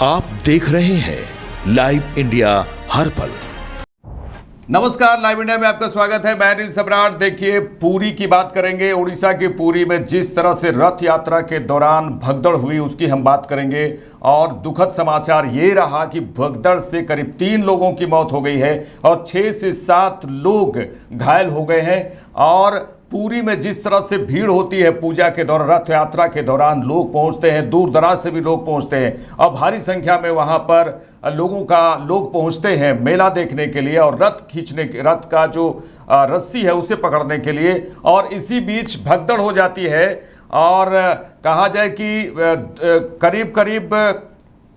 आप देख रहे हैं लाइव इंडिया हर पल। नमस्कार, लाइव इंडिया में आपका स्वागत है। मैं अनिल सम्राट। देखिए, पुरी की बात करेंगे। उड़ीसा के पुरी में जिस तरह से रथ यात्रा के दौरान भगदड़ हुई उसकी हम बात करेंगे। और दुखद समाचार ये रहा कि भगदड़ से करीब 3 लोगों की मौत हो गई है और 6 से 7 लोग घायल हो गए हैं। और पुरी में जिस तरह से भीड़ होती है पूजा के दौरान, रथ यात्रा के दौरान लोग पहुंचते हैं, दूर दराज से भी लोग पहुंचते हैं और भारी संख्या में वहां पर लोग पहुंचते हैं मेला देखने के लिए और रथ का जो रस्सी है उसे पकड़ने के लिए। और इसी बीच भगदड़ हो जाती है और कहा जाए कि करीब करीब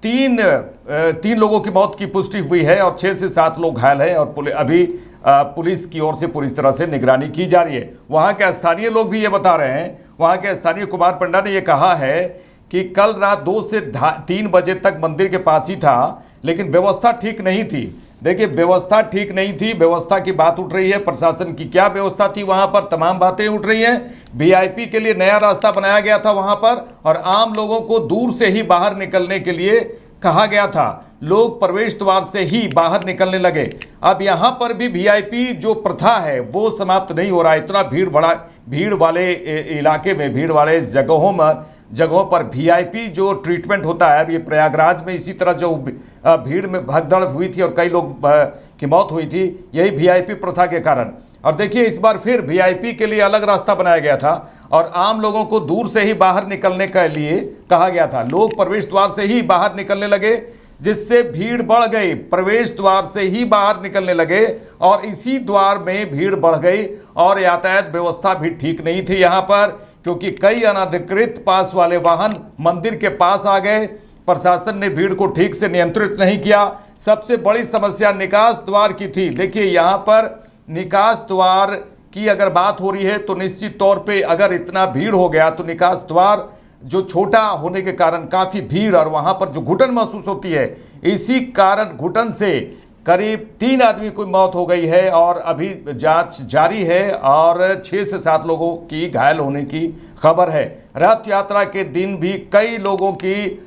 तीन लोगों की मौत की पुष्टि हुई है और 6 से 7 लोग घायल हैं। और अभी पुलिस की ओर से पूरी तरह से निगरानी की जा रही है। वहां के स्थानीय लोग भी ये बता रहे हैं, वहां के स्थानीय कुमार पंडा ने ये कहा है कि कल रात 2 से 3 बजे तक मंदिर के पास ही था, लेकिन व्यवस्था ठीक नहीं थी। देखिए, व्यवस्था ठीक नहीं थी, व्यवस्था की बात उठ रही है। प्रशासन की क्या व्यवस्था थी वहां पर, तमाम बातें उठ रही हैं। वीआईपी के लिए नया रास्ता बनाया गया था वहां पर और आम लोगों को दूर से ही बाहर निकलने के लिए कहा गया था। लोग प्रवेश द्वार से ही बाहर निकलने लगे। अब यहाँ पर भी वीआईपी जो प्रथा है वो समाप्त नहीं हो रहा है। इतना भीड़ वाले इलाके में, भीड़ वाले जगहों पर वीआईपी जो ट्रीटमेंट होता है, ये प्रयागराज में इसी तरह जो भीड़ में भगदड़ हुई थी और कई लोग की मौत हुई थी, यही वीआईपी प्रथा के कारण। और देखिए, इस बार फिर वीआईपी के लिए अलग रास्ता बनाया गया था और आम लोगों को दूर से ही बाहर निकलने के लिए कहा गया था। लोग प्रवेश द्वार से ही बाहर निकलने लगे, जिससे भीड़ बढ़ गई। प्रवेश द्वार से ही बाहर निकलने लगे और इसी द्वार में भीड़ बढ़ गई और यातायात व्यवस्था भी ठीक नहीं थी यहाँ पर, क्योंकि कई अनधिकृत पास वाले वाहन मंदिर के पास आ गए। प्रशासन ने भीड़ को ठीक से नियंत्रित नहीं किया। सबसे बड़ी समस्या निकास द्वार की थी। देखिए, यहाँ पर निकास द्वार की अगर बात हो रही है तो निश्चित तौर पे अगर इतना भीड़ हो गया तो निकास द्वार जो छोटा होने के कारण काफ़ी भीड़ और वहाँ पर जो घुटन महसूस होती है, इसी कारण घुटन से करीब 3 आदमी की मौत हो गई है और अभी जांच जारी है और 6 से 7 लोगों की घायल होने की खबर है। रथ यात्रा के दिन भी कई लोगों की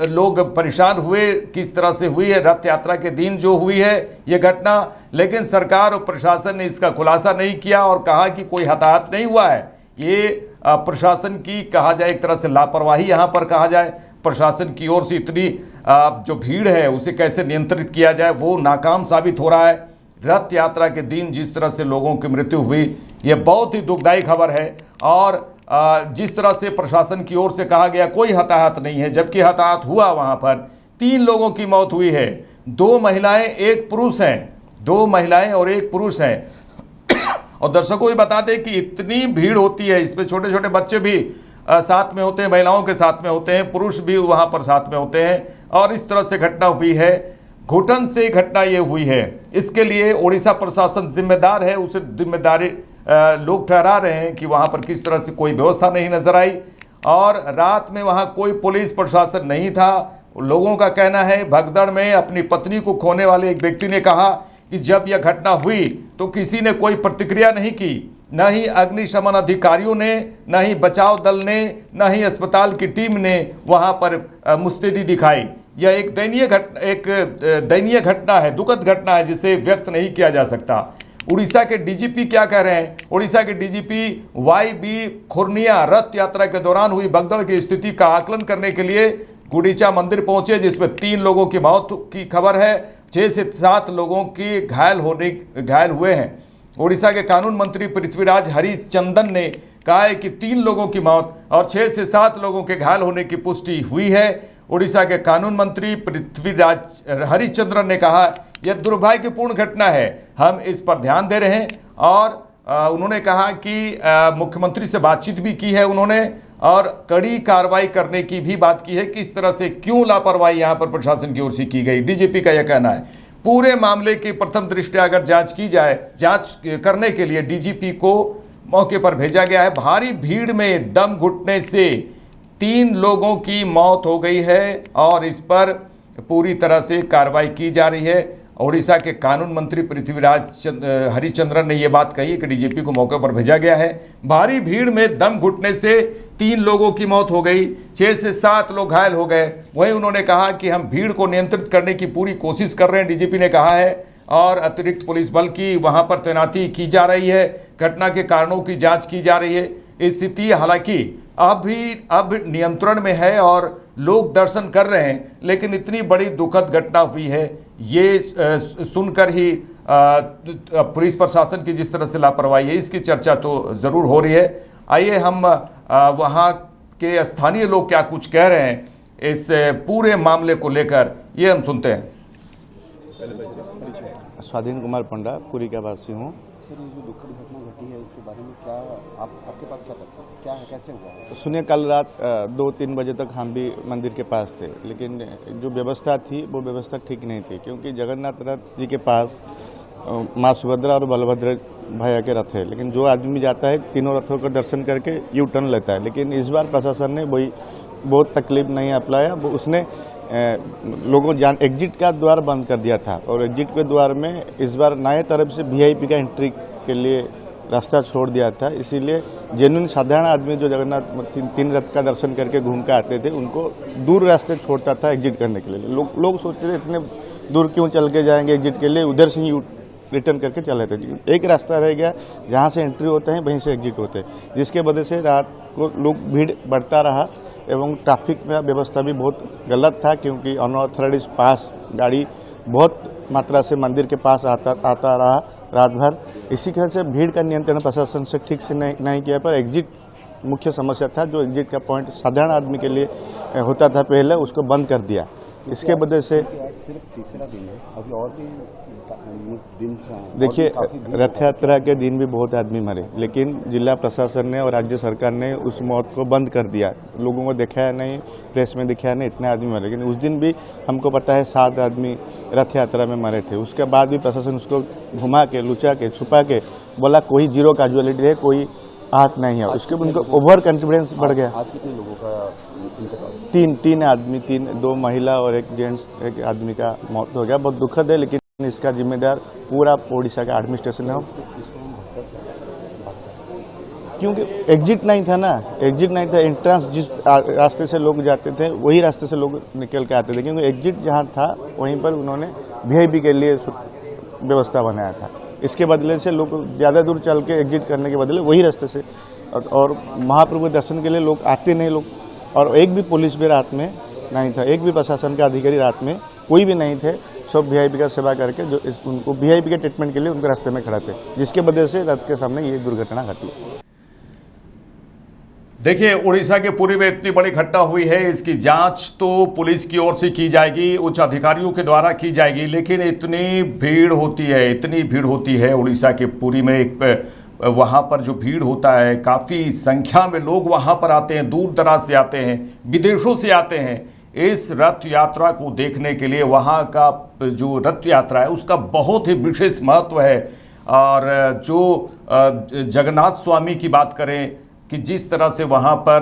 लोग परेशान हुए। किस तरह से हुई है रथ यात्रा के दिन जो हुई है ये घटना, लेकिन सरकार और प्रशासन ने इसका खुलासा नहीं किया और कहा कि कोई हताहत नहीं हुआ है। ये प्रशासन की कहा जाए एक तरह से लापरवाही यहाँ पर कहा जाए। प्रशासन की ओर से इतनी जो भीड़ है उसे कैसे नियंत्रित किया जाए वो नाकाम साबित हो रहा है। रथ यात्रा के दिन जिस तरह से लोगों की मृत्यु हुई ये बहुत ही दुखदायी खबर है। और जिस तरह से प्रशासन की ओर से कहा गया कोई हताहत नहीं है, जबकि हताहत हुआ। वहाँ पर 3 लोगों की मौत हुई है, 2 महिलाएं 1 पुरुष हैं, 2 महिलाएं और 1 पुरुष हैं। और दर्शकों को ये बता दें कि इतनी भीड़ होती है, इसमें छोटे छोटे बच्चे भी साथ में होते हैं, महिलाओं के साथ में होते हैं, पुरुष भी वहाँ पर साथ में होते हैं। और इस तरह से घटना हुई है, घुटन से घटना ये हुई है। इसके लिए उड़ीसा प्रशासन जिम्मेदार है, उसे जिम्मेदारी लोग ठहरा रहे हैं कि वहाँ पर किस तरह से कोई व्यवस्था नहीं नजर आई और रात में वहाँ कोई पुलिस प्रशासन नहीं था। लोगों का कहना है भगदड़ में अपनी पत्नी को खोने वाले एक व्यक्ति ने कहा कि जब यह घटना हुई तो किसी ने कोई प्रतिक्रिया नहीं की, न ही अग्निशमन अधिकारियों ने, न ही बचाव दल ने, न ही अस्पताल की टीम ने वहाँ पर मुस्तैदी दिखाई। यह एक दयनीय घटना है, दुखद घटना है जिसे व्यक्त नहीं किया जा सकता। उड़ीसा के डीजीपी क्या कह रहे हैं? उड़ीसा के डीजीपी वाई.बी. खुर्निया रथ यात्रा के दौरान हुई भगदड़ की स्थिति का आकलन करने के लिए गुंडीचा मंदिर पहुंचे, जिसमें 3 लोगों की मौत की खबर है, 6 से 7 लोगों की घायल हुए हैं। उड़ीसा के कानून मंत्री पृथ्वीराज हरिचंदन ने कहा है कि 3 लोगों की मौत और 6 से 7 लोगों के घायल होने की पुष्टि हुई है। उड़ीसा के कानून मंत्री पृथ्वीराज हरिचंद्रन ने कहा यह दुर्भाग्यपूर्ण घटना है, हम इस पर ध्यान दे रहे हैं। और उन्होंने कहा कि मुख्यमंत्री से बातचीत भी की है उन्होंने और कड़ी कार्रवाई करने की भी बात की है। किस तरह से क्यों लापरवाही यहाँ पर प्रशासन की ओर से की गई, डीजीपी का यह कहना है। पूरे मामले की प्रथम दृष्टया अगर जांच की जाए, जांच करने के लिए डीजीपी को मौके पर भेजा गया है। भारी भीड़ में दम घुटने से 3 लोगों की मौत हो गई है और इस पर पूरी तरह से कार्रवाई की जा रही है उड़ीसा के कानून मंत्री पृथ्वीराज हरिचंद्रन ने यह बात कही है कि डीजीपी को मौके पर भेजा गया है। भारी भीड़ में दम घुटने से 3 लोगों की मौत हो गई, 6 से 7 लोग घायल हो गए। वहीं उन्होंने कहा कि हम भीड़ को नियंत्रित करने की पूरी कोशिश कर रहे हैं, डीजीपी ने कहा है, और अतिरिक्त पुलिस बल की वहां पर तैनाती की जा रही है। घटना के कारणों की जांच की जा रही है। स्थिति हालांकि अब नियंत्रण में है और लोग दर्शन कर रहे हैं, लेकिन इतनी बड़ी दुखद घटना हुई है, ये सुनकर ही पुलिस प्रशासन की जिस तरह से लापरवाही है, इसकी चर्चा तो ज़रूर हो रही है। आइए हम वहाँ के स्थानीय लोग क्या कुछ कह रहे हैं इस पूरे मामले को लेकर, ये हम सुनते हैं। स्वाधीन कुमार पंडा, पुरी का वासी हूँ। सर, ये जो दुखद घटना घटी है इसके बारे में क्या आपके पास क्या तथ्य है? क्या है, कैसे हुआ है? सुनिए, कल रात 2-3 बजे तक हम भी मंदिर के पास थे, लेकिन जो व्यवस्था थी वो व्यवस्था ठीक नहीं थी, क्योंकि जगन्नाथ रथ जी के पास माँ सुभद्रा और बलभद्र भैया के रथ है, लेकिन जो आदमी जाता है तीनों रथों का दर्शन करके यू टर्न लेता है। लेकिन इस बार प्रशासन ने वही बहुत तकलीफ नहीं अपनाया, उसने लोगों एग्जिट का द्वार बंद कर दिया था, और एग्जिट के द्वार में इस बार नए तरफ से वीआईपी का एंट्री के लिए रास्ता छोड़ दिया था। इसीलिए जेन्युइन साधारण आदमी जो जगन्नाथ 3 रथ का दर्शन करके घूम के आते थे, उनको दूर रास्ते छोड़ता था एग्जिट करने के लिए। लोग सोचते थे इतने दूर क्यों चल के जाएंगे एग्जिट के लिए, उधर से ही रिटर्न करके चले थे। एक रास्ता रह गया जहाँ से एंट्री होते हैं वहीं से एग्जिट होते हैं, जिसके वजह से रात को लोग भीड़ बढ़ता रहा, एवं ट्रैफिक में व्यवस्था भी बहुत गलत था, क्योंकि अनऑथराइज्ड पास गाड़ी बहुत मात्रा से मंदिर के पास आता रहा रात भर। इसी तरह से भीड़ का नियंत्रण प्रशासन से ठीक से नहीं किया, पर एग्जिट मुख्य समस्या था। जो एग्जिट का पॉइंट साधारण आदमी के लिए होता था पहले, उसको बंद कर दिया। इसके वजह से सिर्फ तीसरा दिन है, अभी और भी दिन। देखिए, रथ यात्रा के दिन भी बहुत आदमी मरे, लेकिन जिला प्रशासन ने और राज्य सरकार ने उस मौत को बंद कर दिया। लोगों को दिखाया नहीं, प्रेस में दिखाया नहीं, इतने आदमी मरे। लेकिन उस दिन भी हमको पता है 7 आदमी रथ यात्रा में मरे थे। उसके बाद भी प्रशासन उसको घुमा के, लुचा के, छुपा के बोला कोई 0 कैजुअलिटी है, कोई आहत नहीं है। उसके उनको ओवर कॉन्फिडेंस बढ़ गया। आज कितने लोगों का इंतकाल? 3 आदमी, 2 महिला और 1 जेंट्स, 1 आदमी का मौत हो गया। बहुत दुखद है, लेकिन इसका जिम्मेदार पूरा ओडिशा का एडमिनिस्ट्रेशन है, क्योंकि एग्जिट नहीं था ना, एग्जिट नहीं था। एंट्रेंस जिस रास्ते से लोग जाते थे वही रास्ते से लोग निकल के आते थे, क्योंकि एग्जिट जहाँ था वहीं पर उन्होंने वीआईपी के लिए व्यवस्था बनाया था। इसके बदले से लोग ज़्यादा दूर चल के एग्जिट करने के बदले वही रास्ते से, और महाप्रभु दर्शन के लिए लोग आते नहीं लोग। और एक भी पुलिस भी रात में नहीं था, एक भी प्रशासन का अधिकारी रात में कोई भी नहीं थे। सब वीआईपी का सेवा करके जो उनको वीआईपी के ट्रीटमेंट के लिए उनके रास्ते में खड़ा थे, जिसके वजह से रथ के सामने ये दुर्घटना घटी। देखिए, उड़ीसा के पुरी में इतनी बड़ी घटना हुई है, इसकी जांच तो पुलिस की ओर से की जाएगी, उच्च अधिकारियों के द्वारा की जाएगी, लेकिन इतनी भीड़ होती है उड़ीसा के पुरी में। वहाँ पर जो भीड़ होता है, काफ़ी संख्या में लोग वहाँ पर आते हैं, दूर दराज से आते हैं, विदेशों से आते हैं इस रथ यात्रा को देखने के लिए। वहाँ का जो रथ यात्रा है उसका बहुत ही विशेष महत्व है। और जो जगन्नाथ स्वामी की बात करें कि जिस तरह से वहाँ पर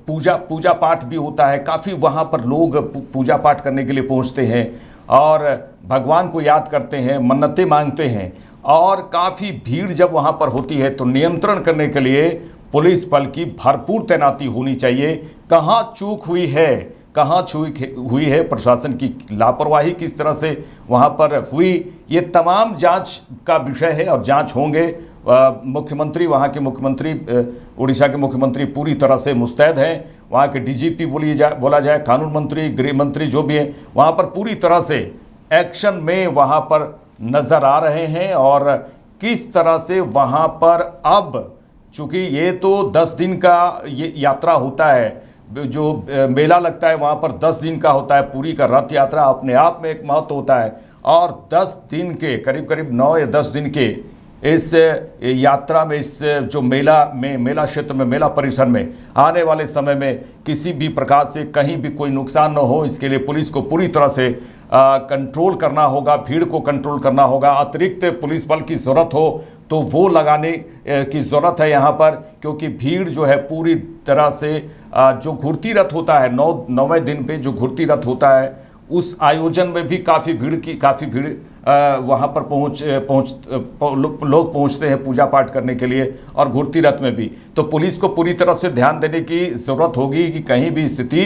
पूजा पाठ भी होता है, काफ़ी वहाँ पर लोग पूजा पाठ करने के लिए पहुँचते हैं और भगवान को याद करते हैं, मन्नतें मांगते हैं। और काफ़ी भीड़ जब वहाँ पर होती है तो नियंत्रण करने के लिए पुलिस बल की भरपूर तैनाती होनी चाहिए। कहाँ चूक हुई है, प्रशासन की लापरवाही किस तरह से वहाँ पर हुई, ये तमाम जांच का विषय है और जांच होंगे। मुख्यमंत्री, वहाँ के मुख्यमंत्री, उड़ीसा के मुख्यमंत्री पूरी तरह से मुस्तैद हैं। वहाँ के डीजीपी बोला जाए, कानून मंत्री, गृह मंत्री जो भी हैं, वहाँ पर पूरी तरह से एक्शन में वहाँ पर नज़र आ रहे हैं। और किस तरह से वहाँ पर अब, चूँकि ये तो 10 दिन का ये यात्रा होता है, जो मेला लगता है वहाँ पर 10 दिन का होता है। पूरी का रथ यात्रा अपने आप में एक महत्व होता है, और 10 दिन के करीब 9 या 10 दिन के इस यात्रा में, इस जो मेला क्षेत्र में, मेला परिसर में आने वाले समय में किसी भी प्रकार से कहीं भी कोई नुकसान न हो, इसके लिए पुलिस को पूरी तरह से कंट्रोल करना होगा, भीड़ को कंट्रोल करना होगा। अतिरिक्त पुलिस बल की ज़रूरत हो तो वो लगाने की ज़रूरत है यहाँ पर, क्योंकि भीड़ जो है पूरी तरह से जो घुरती रथ होता है, 9वें दिन पे जो घुरती रथ होता है उस आयोजन में भी काफ़ी भीड़ वहाँ पर लोग पहुँचते हैं पूजा पाठ करने के लिए, और घुड़ती रथ में भी। तो पुलिस को पूरी तरह से ध्यान देने की ज़रूरत होगी कि कहीं भी स्थिति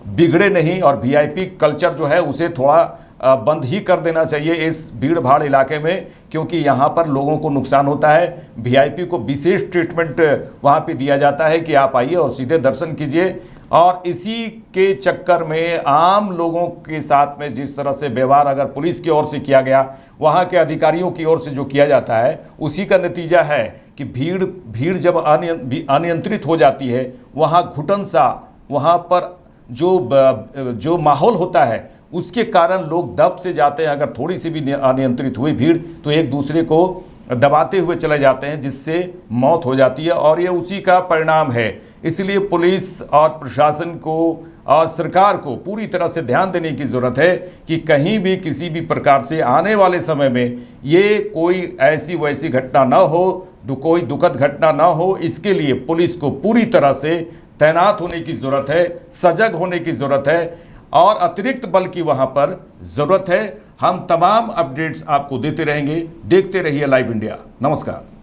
बिगड़े नहीं, और वीआईपी कल्चर जो है उसे थोड़ा बंद ही कर देना चाहिए इस भीड़ भाड़ इलाके में, क्योंकि यहाँ पर लोगों को नुकसान होता है। वीआईपी को विशेष ट्रीटमेंट वहाँ पे दिया जाता है कि आप आइए और सीधे दर्शन कीजिए, और इसी के चक्कर में आम लोगों के साथ में जिस तरह से व्यवहार अगर पुलिस की ओर से किया गया, वहाँ के अधिकारियों की ओर से जो किया जाता है, उसी का नतीजा है कि भीड़ जब अनियंत्रित हो जाती है, वहाँ घुटन सा वहाँ पर जो माहौल होता है उसके कारण लोग दब से जाते हैं। अगर थोड़ी सी भी अनियंत्रित हुई भीड़ तो एक दूसरे को दबाते हुए चले जाते हैं, जिससे मौत हो जाती है, और ये उसी का परिणाम है। इसलिए पुलिस और प्रशासन को और सरकार को पूरी तरह से ध्यान देने की ज़रूरत है कि कहीं भी किसी भी प्रकार से आने वाले समय में ये कोई ऐसी वैसी घटना ना हो, कोई दुखद घटना ना हो। इसके लिए पुलिस को पूरी तरह से तैनात होने की ज़रूरत है, सजग होने की ज़रूरत है, और अतिरिक्त बल की वहाँ पर ज़रूरत है। हम तमाम अपडेट्स आपको देते रहेंगे। देखते रहिए लाइव इंडिया। नमस्कार।